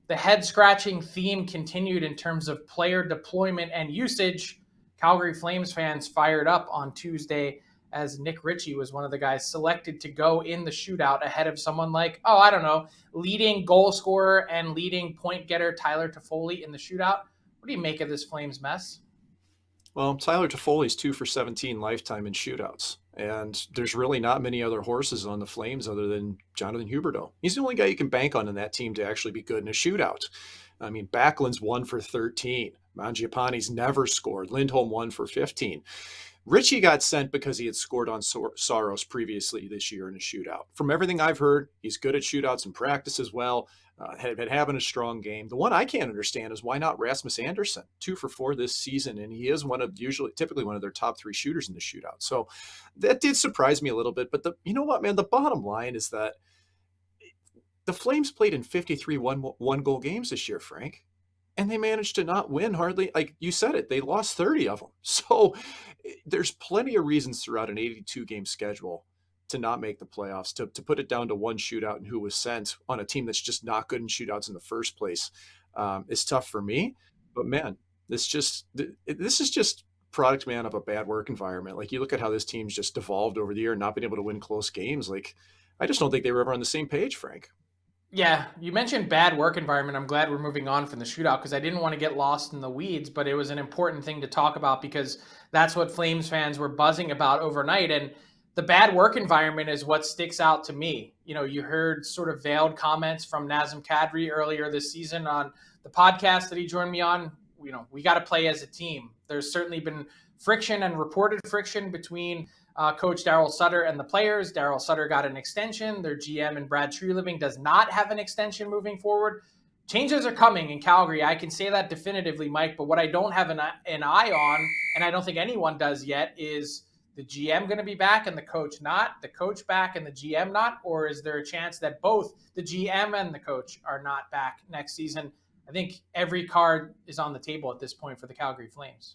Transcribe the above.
the head-scratching theme continued in terms of player deployment and usage. Calgary Flames fans fired up on Tuesday as Nick Ritchie was one of the guys selected to go in the shootout ahead of someone like, I don't know, leading goal scorer and leading point getter Tyler Toffoli in the shootout. What do you make of this Flames mess? Well, Tyler Toffoli's 2 for 17 lifetime in shootouts. And there's really not many other horses on the Flames other than Jonathan Huberdeau. He's the only guy you can bank on in that team to actually be good in a shootout. I mean, Backlund's 1 for 13. Mangiapane's never scored. Lindholm 1 for 15. Ritchie got sent because he had scored on Saros previously this year in a shootout. From everything I've heard, he's good at shootouts in practice as well. Had been having a strong game. The one I can't understand is why not Rasmus Anderson, 2 for 4 this season, and he is typically one of their top 3 shooters in the shootout. So that did surprise me a little bit. But you know what, man? The bottom line is that the Flames played in 53 one-goal games this year, Frank, and they managed to not win hardly. Like you said it, they lost 30 of them. So there's plenty of reasons throughout an 82-game schedule to not make the playoffs, to put it down to one shootout and who was sent on a team that's just not good in shootouts in the first place is tough for me. But man, this is just product, man, of a bad work environment. Like you look at how this team's just devolved over the year and not been able to win close games. Like I just don't think they were ever on the same page, Frank. Yeah, you mentioned bad work environment. I'm glad we're moving on from the shootout because I didn't want to get lost in the weeds, but it was an important thing to talk about because that's what Flames fans were buzzing about overnight. And the bad work environment is what sticks out to me. You heard sort of veiled comments from Nazem Kadri earlier this season on the podcast that he joined me on. We got to play as a team. There's certainly been friction and reported friction between Coach Daryl Sutter and the players. Daryl Sutter got an extension. Their GM and Brad Treliving does not have an extension moving forward. Changes are coming in Calgary. I can say that definitively, Mike. But what I don't have an eye on, and I don't think anyone does yet, is the GM going to be back and the coach not? The coach back and the GM not? Or is there a chance that both the GM and the coach are not back next season? I think every card is on the table at this point for the Calgary Flames.